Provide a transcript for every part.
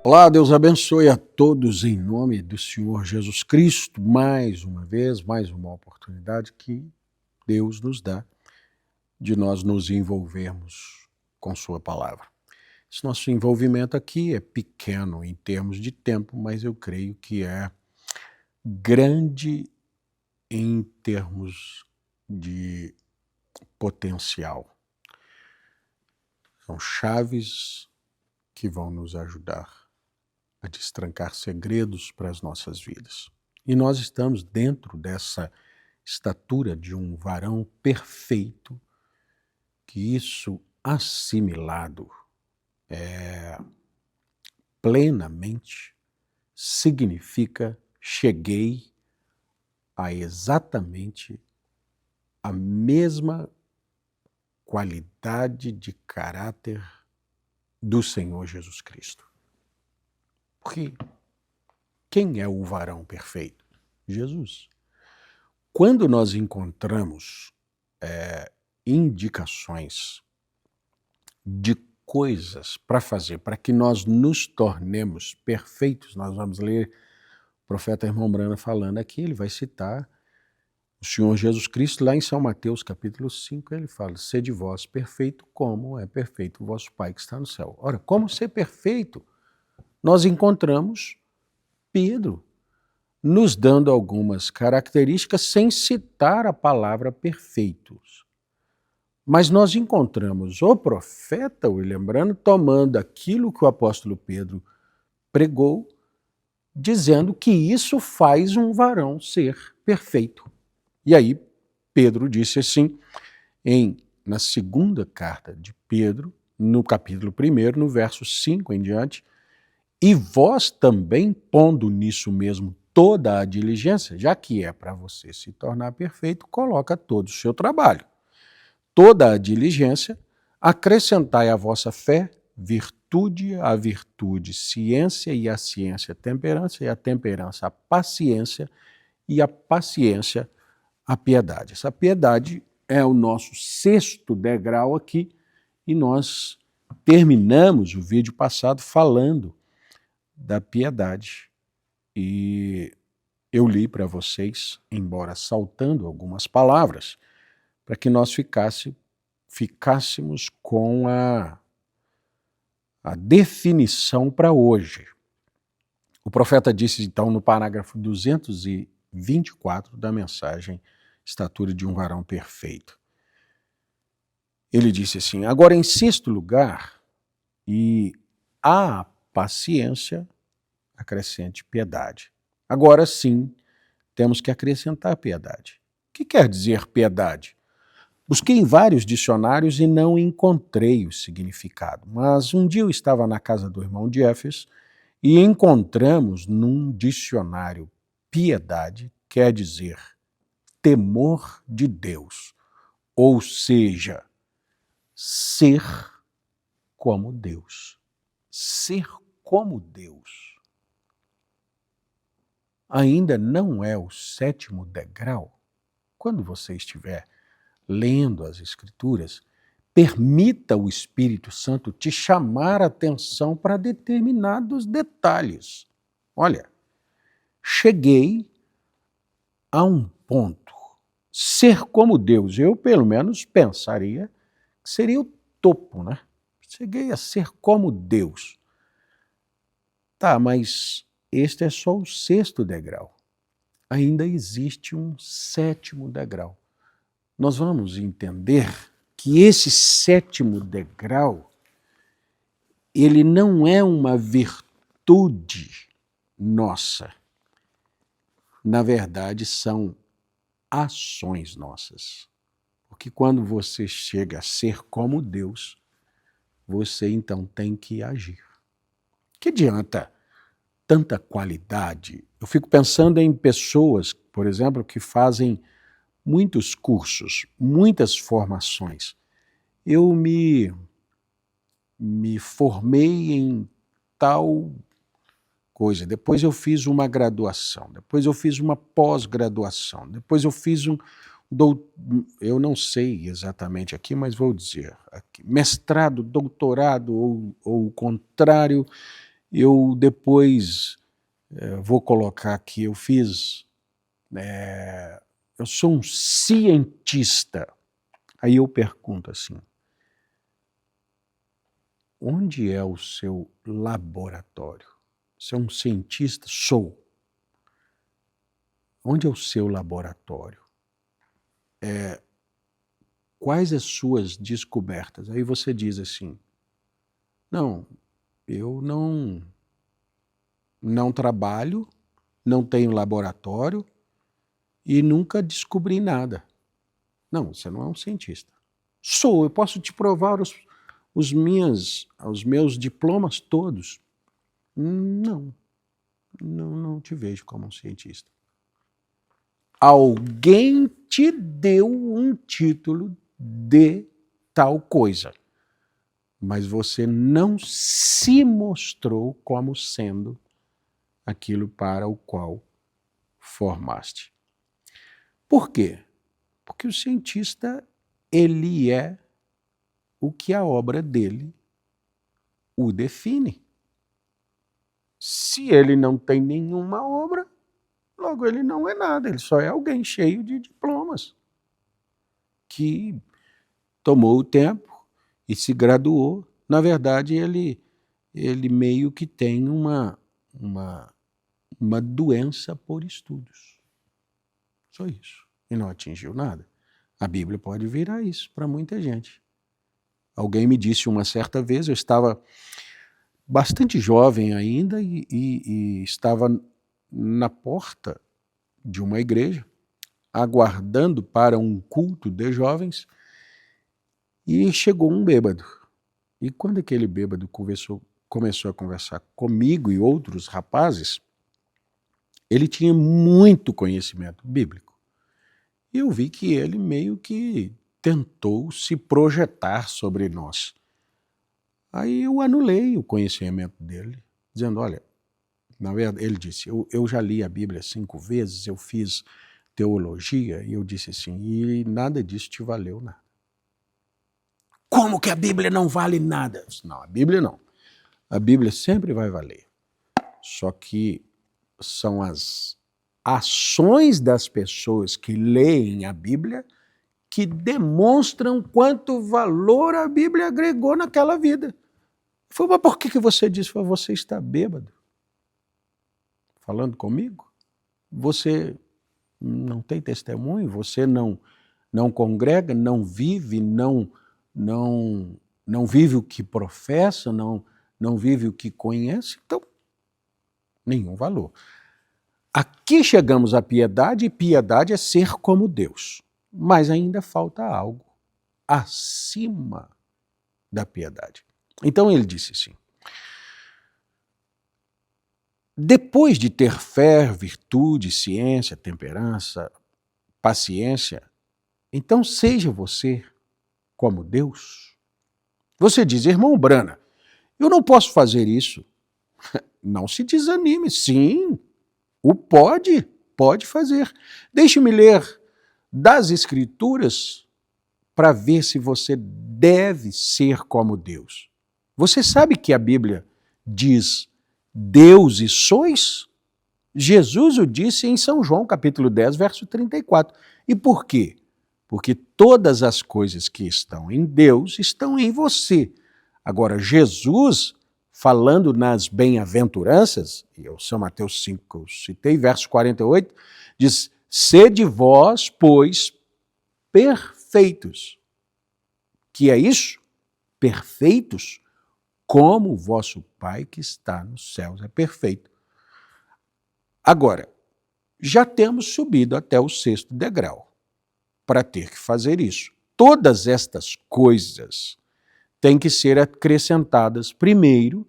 Olá, Deus abençoe a todos em nome do Senhor Jesus Cristo. Mais uma vez, mais uma oportunidade que Deus nos dá de nós nos envolvermos com Sua palavra. Esse nosso envolvimento aqui é pequeno em termos de tempo, mas eu creio que é grande em termos de potencial. São chaves que vão nos ajudar a destrancar segredos para as nossas vidas. E nós estamos dentro dessa estatura de um varão perfeito, que isso assimilado plenamente significa cheguei a exatamente a mesma qualidade de caráter do Senhor Jesus Cristo. Porque quem é o varão perfeito? Jesus. Quando nós encontramos indicações de coisas para fazer, para que nós nos tornemos perfeitos, nós vamos ler o profeta Irmão Brana falando aqui, ele vai citar o Senhor Jesus Cristo lá em São Mateus capítulo 5, ele fala, sede vós perfeito como é perfeito o vosso Pai que está no céu. Ora, como ser perfeito? Nós encontramos Pedro nos dando algumas características sem citar a palavra perfeitos. Mas nós encontramos o profeta William Branham tomando aquilo que o apóstolo Pedro pregou, dizendo que isso faz um varão ser perfeito. E aí Pedro disse assim, na segunda carta de Pedro, no capítulo 1, no verso 5 em diante, e vós também, pondo nisso mesmo toda a diligência, já que é para você se tornar perfeito, coloca todo o seu trabalho. Toda a diligência, acrescentai à vossa fé virtude, a virtude ciência, e a ciência temperança, e a temperança a paciência, e a paciência a piedade. Essa piedade é o nosso 6º degrau aqui, e nós terminamos o vídeo passado falando da piedade. E eu li para vocês, embora saltando algumas palavras, para que nós ficássemos com a definição para hoje. O profeta disse então no parágrafo 224 da mensagem Estatura de um Varão Perfeito. Ele disse assim, agora em 6º lugar, e a paciência acrescente piedade. Agora sim, temos que acrescentar piedade. O que quer dizer piedade? Busquei em vários dicionários e não encontrei o significado, mas um dia eu estava na casa do irmão Jeffers e encontramos num dicionário piedade, quer dizer temor de Deus, ou seja, ser como Deus. Ser como Deus. Ainda não é o 7º degrau? Quando você estiver lendo as Escrituras, permita o Espírito Santo te chamar a atenção para determinados detalhes. Olha, cheguei a um ponto. Ser como Deus, eu pelo menos pensaria que seria o topo, né? Cheguei a ser como Deus. Tá, mas este é só o 6º degrau. Ainda existe um 7º degrau. Nós vamos entender que esse 7º degrau, ele não é uma virtude nossa. Na verdade, são ações nossas. Porque quando você chega a ser como Deus, você então tem que agir. Que adianta tanta qualidade? Eu fico pensando em pessoas, por exemplo, que fazem muitos cursos, muitas formações. Eu me formei em tal coisa, depois eu fiz uma graduação, depois eu fiz uma pós-graduação, depois eu fiz eu não sei exatamente aqui, mas vou dizer aqui, mestrado, doutorado ou o contrário, Eu depois vou colocar aqui, eu sou um cientista. Aí eu pergunto assim, onde é o seu laboratório? Você é um cientista? Sou. Onde é o seu laboratório? Quais as suas descobertas? Aí você diz assim, não, eu não trabalho, não tenho laboratório e nunca descobri nada. Não, você não é um cientista. Sou, eu posso te provar os meus diplomas todos. Não te vejo como um cientista. Alguém te deu um título de tal coisa, mas você não se mostrou como sendo aquilo para o qual formaste. Por quê? Porque o cientista, ele é o que a obra dele o define. Se ele não tem nenhuma obra, logo ele não é nada, ele só é alguém cheio de diplomas, que tomou o tempo e se graduou. Na verdade, ele meio que tem uma doença por estudos. Só isso. E não atingiu nada. A Bíblia pode virar isso para muita gente. Alguém me disse uma certa vez, eu estava bastante jovem ainda e estava na porta de uma igreja, aguardando para um culto de jovens, e chegou um bêbado. E quando aquele bêbado começou a conversar comigo e outros rapazes, ele tinha muito conhecimento bíblico. E eu vi que ele meio que tentou se projetar sobre nós. Aí eu anulei o conhecimento dele, dizendo, olha, na verdade, ele disse, eu já li a Bíblia 5 vezes, eu fiz teologia, e eu disse assim, e nada disso te valeu nada. Como que a Bíblia não vale nada? Não, a Bíblia não. A Bíblia sempre vai valer. Só que são as ações das pessoas que leem a Bíblia que demonstram quanto valor a Bíblia agregou naquela vida. Eu falei, mas por que você disse? Você está bêbado? Falando comigo? Você não tem testemunho? Você não congrega, não vive, não vive o que professa, não vive o que conhece? Então, nenhum valor. Aqui chegamos à piedade, e piedade é ser como Deus. Mas ainda falta algo acima da piedade. Então ele disse assim, depois de ter fé, virtude, ciência, temperança, paciência, então seja você como Deus. Você diz, irmão Brana, eu não posso fazer isso. Não se desanime, sim, pode fazer. Deixe-me ler das Escrituras para ver se você deve ser como Deus. Você sabe que a Bíblia diz deuses sois? Jesus o disse em São João, capítulo 10, verso 34. E por quê? Porque todas as coisas que estão em Deus estão em você. Agora, Jesus, falando nas bem-aventuranças, e é o São Mateus 5 que eu citei, verso 48, diz, sede vós, pois, perfeitos. Que é isso? Perfeitos, como o vosso Pai que está nos céus é perfeito. Agora, já temos subido até o 6º degrau para ter que fazer isso. Todas estas coisas têm que ser acrescentadas primeiro,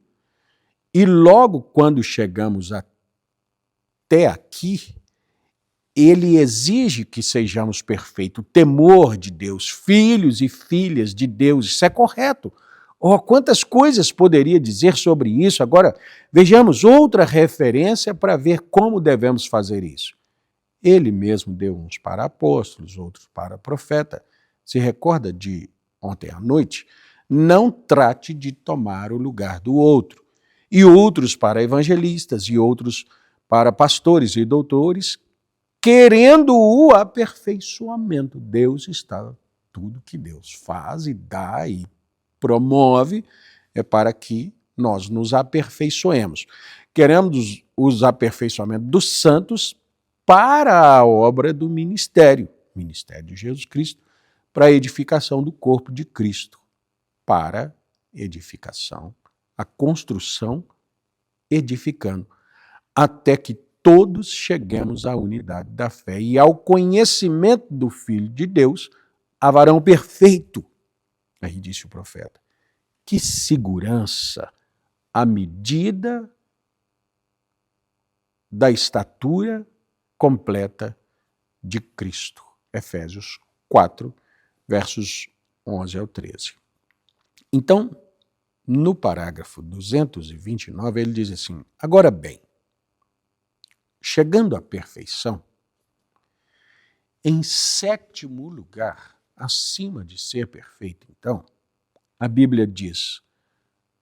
e logo quando chegamos até aqui, ele exige que sejamos perfeitos, temor de Deus, filhos e filhas de Deus, isso é correto. Oh, quantas coisas poderia dizer sobre isso? Agora, vejamos outra referência para ver como devemos fazer isso. Ele mesmo deu uns para apóstolos, outros para profeta. Se recorda de ontem à noite? Não trate de tomar o lugar do outro. e outros para evangelistas, e outros para pastores e doutores, querendo o aperfeiçoamento. Deus está, tudo que Deus faz e dá e promove é para que nós nos aperfeiçoemos. Queremos os aperfeiçoamentos dos santos para a obra do ministério de Jesus Cristo, para a edificação do corpo de Cristo, para edificação, a construção edificando, até que todos cheguemos à unidade da fé e ao conhecimento do Filho de Deus, a varão perfeito. Aí disse o profeta, que segurança à medida da estatura completa de Cristo. Efésios 4, versos 11 ao 13. Então, no parágrafo 229, ele diz assim, agora bem, chegando à perfeição, em sétimo lugar, acima de ser perfeito, então, a Bíblia diz,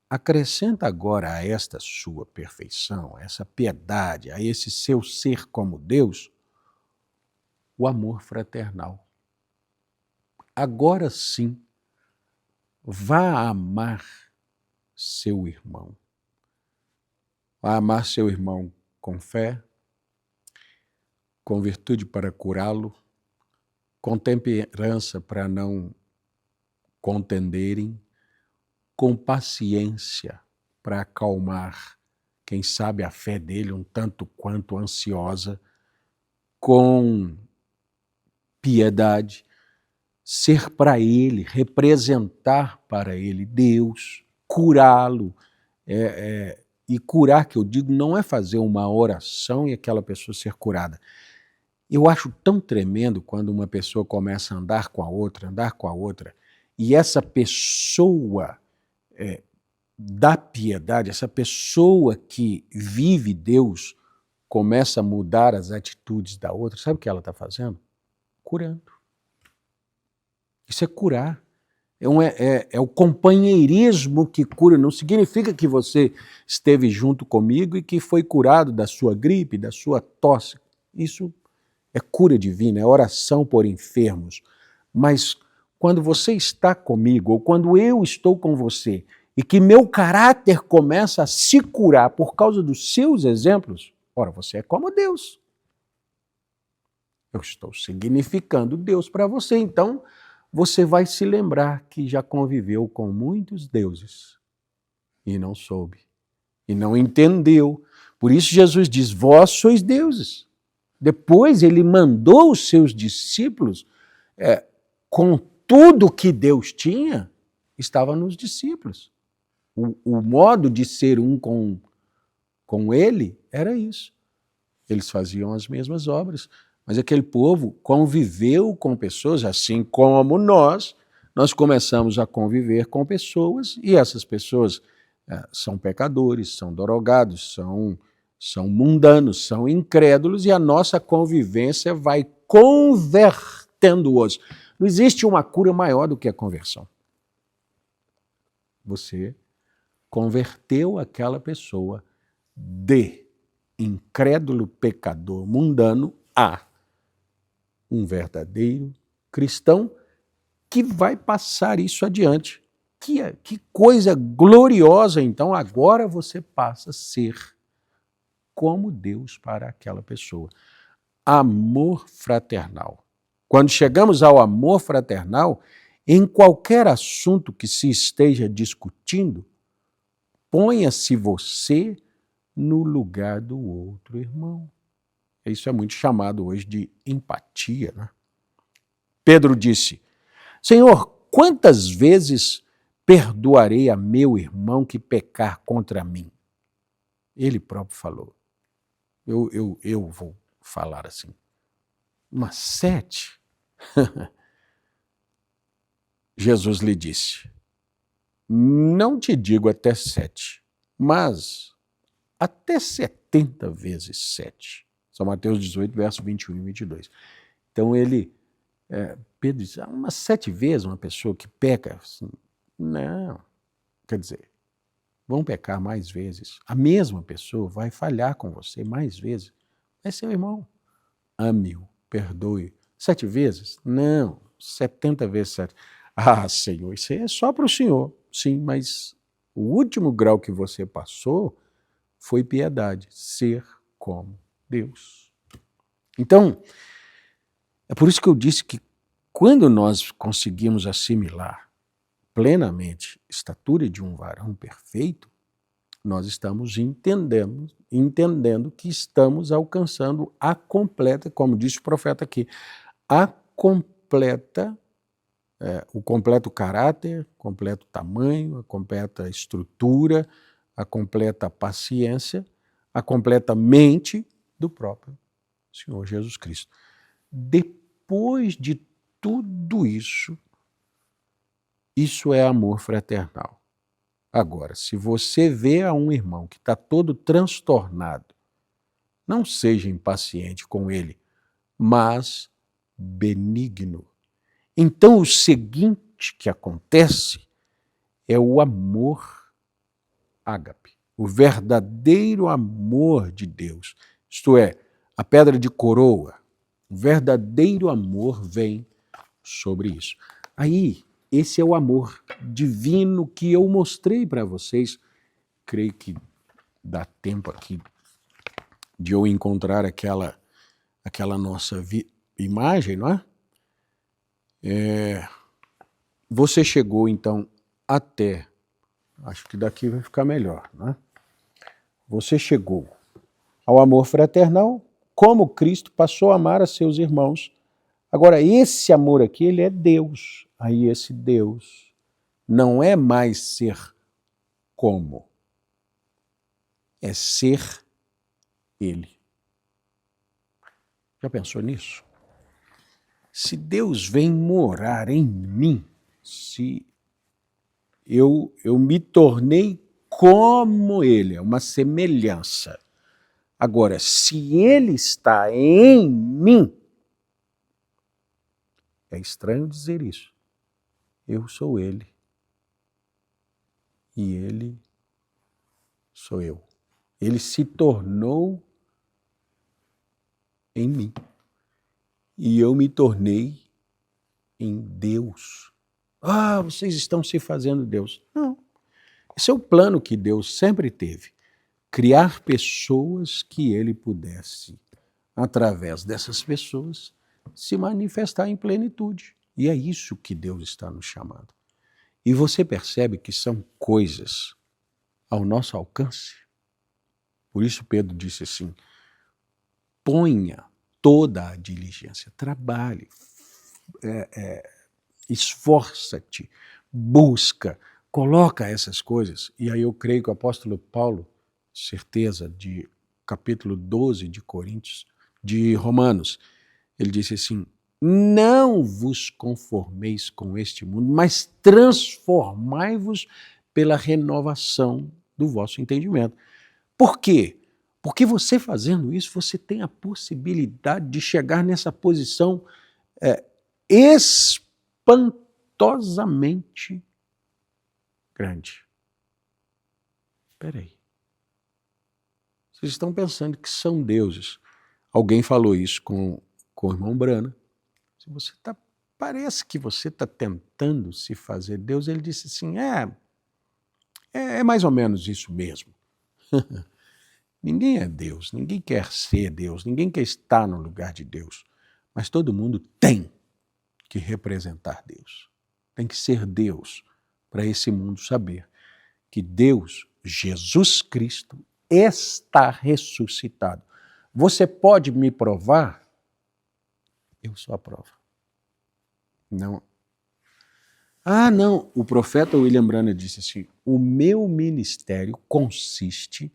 acrescenta agora a esta sua perfeição, a essa piedade, a esse seu ser como Deus, o amor fraternal. Agora sim, vá amar seu irmão. Vá amar seu irmão com fé, com virtude para curá-lo, com temperança para não contenderem, com paciência para acalmar, quem sabe, a fé dele um tanto quanto ansiosa, com piedade, ser para ele, representar para ele Deus, curá-lo. E curar, que eu digo, não é fazer uma oração e aquela pessoa ser curada. Eu acho tão tremendo quando uma pessoa começa a andar com a outra, e essa pessoa da piedade, essa pessoa que vive Deus, começa a mudar as atitudes da outra. Sabe o que ela está fazendo? Curando. Isso é curar. É o companheirismo que cura. Não significa que você esteve junto comigo e que foi curado da sua gripe, da sua tosse. Isso é cura divina, é oração por enfermos. Mas quando você está comigo, ou quando eu estou com você, e que meu caráter começa a se curar por causa dos seus exemplos, ora, você é como Deus. Eu estou significando Deus para você. Então, você vai se lembrar que já conviveu com muitos deuses e não soube, e não entendeu. Por isso Jesus diz, vós sois deuses. Depois ele mandou os seus discípulos, com tudo que Deus tinha, estava nos discípulos. O modo de ser um com ele era isso. Eles faziam as mesmas obras, mas aquele povo conviveu com pessoas, assim como nós começamos a conviver com pessoas, e essas pessoas são pecadores, são drogados, são mundanos, são incrédulos, e a nossa convivência vai convertendo-os. Não existe uma cura maior do que a conversão. Você converteu aquela pessoa de incrédulo pecador mundano a um verdadeiro cristão que vai passar isso adiante. Que coisa gloriosa, então, agora você passa a ser como Deus para aquela pessoa. Amor fraternal. Quando chegamos ao amor fraternal, em qualquer assunto que se esteja discutindo, ponha-se você no lugar do outro irmão. Isso é muito chamado hoje de empatia, né? Pedro disse, Senhor, quantas vezes perdoarei a meu irmão que pecar contra mim? Ele próprio falou. Eu vou falar assim, umas 7. Jesus lhe disse, não te digo até 7, mas até 70 vezes 7. São Mateus 18, verso 21 e 22. Então Pedro diz, umas 7 vezes uma pessoa que peca? Assim, não, quer dizer, vão pecar mais vezes. A mesma pessoa vai falhar com você mais vezes. É seu irmão. Ame-o, perdoe. 7 vezes? Não, 70 vezes 7. Ah, Senhor, isso aí é só para o Senhor. Sim, mas o último grau que você passou foi piedade, ser como Deus. Então, é por isso que eu disse que quando nós conseguimos assimilar plenamente a estatura de um varão perfeito, nós estamos entendendo que estamos alcançando a completa, como disse o profeta aqui, a completa, o completo caráter, completo tamanho, a completa estrutura, a completa paciência, a completa mente do próprio Senhor Jesus Cristo. Depois de tudo isso, isso é amor fraternal. Agora, se você vê a um irmão que está todo transtornado, não seja impaciente com ele, mas benigno. Então, o seguinte que acontece é o amor ágape, o verdadeiro amor de Deus. Isto é, a pedra de coroa, o verdadeiro amor vem sobre isso. Aí, esse é o amor divino que eu mostrei para vocês. Creio que dá tempo aqui de eu encontrar aquela nossa imagem, não é? Você chegou, então, até... Acho que daqui vai ficar melhor, não é? Você chegou ao amor fraternal, como Cristo passou a amar a seus irmãos. Agora, esse amor aqui, ele é Deus. Aí esse Deus não é mais ser como, é ser Ele. Já pensou nisso? Se Deus vem morar em mim, se eu me tornei como Ele, é uma semelhança. Agora, se Ele está em mim, é estranho dizer isso. Eu sou Ele e Ele sou eu. Ele se tornou em mim e eu me tornei em Deus. Ah, vocês estão se fazendo Deus. Não. Esse é o plano que Deus sempre teve. Criar pessoas que Ele pudesse, através dessas pessoas, se manifestar em plenitude. E é isso que Deus está nos chamando. E você percebe que são coisas ao nosso alcance? Por isso Pedro disse assim, ponha toda a diligência, trabalhe, esforça-te, busca, coloca essas coisas. E aí eu creio que o apóstolo Paulo, certeza, de capítulo 12 de Coríntios, de Romanos, ele disse assim, não vos conformeis com este mundo, mas transformai-vos pela renovação do vosso entendimento. Por quê? Porque você fazendo isso, você tem a possibilidade de chegar nessa posição espantosamente grande. Espera aí. Vocês estão pensando que são deuses. Alguém falou isso com o irmão Brana. Se você parece que você está tentando se fazer Deus, ele disse assim, é mais ou menos isso mesmo. Ninguém é Deus, ninguém quer ser Deus, ninguém quer estar no lugar de Deus, mas todo mundo tem que representar Deus, tem que ser Deus para esse mundo saber que Deus, Jesus Cristo, está ressuscitado. Você pode me provar? Eu sou a prova. Não. Ah, não, o profeta William Branham disse assim, o meu ministério consiste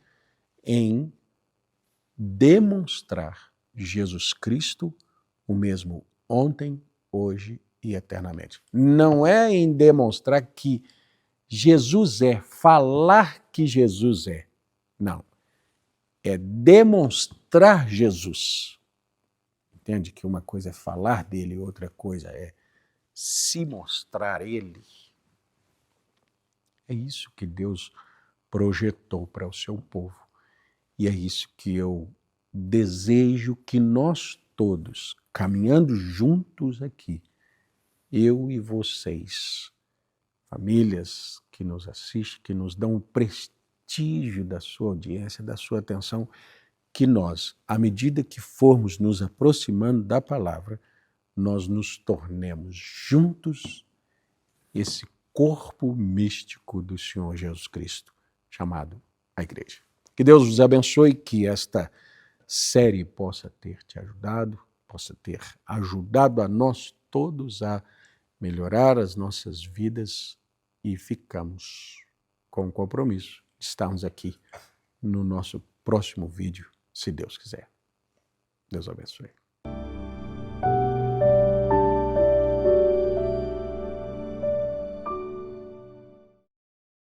em demonstrar Jesus Cristo o mesmo ontem, hoje e eternamente. Não é em demonstrar que Jesus é, falar que Jesus é. Não. É demonstrar Jesus. Entende que uma coisa é falar dele, outra coisa é se mostrar ele. É isso que Deus projetou para o seu povo. E é isso que eu desejo que nós todos, caminhando juntos aqui, eu e vocês, famílias que nos assistem, que nos dão o prestígio da sua audiência, da sua atenção, que nós, à medida que formos nos aproximando da palavra, nós nos tornemos juntos esse corpo místico do Senhor Jesus Cristo, chamado a Igreja. Que Deus vos abençoe, que esta série possa ter te ajudado, possa ter ajudado a nós todos a melhorar as nossas vidas e ficamos com o compromisso de estarmos aqui no nosso próximo vídeo, se Deus quiser. Deus abençoe.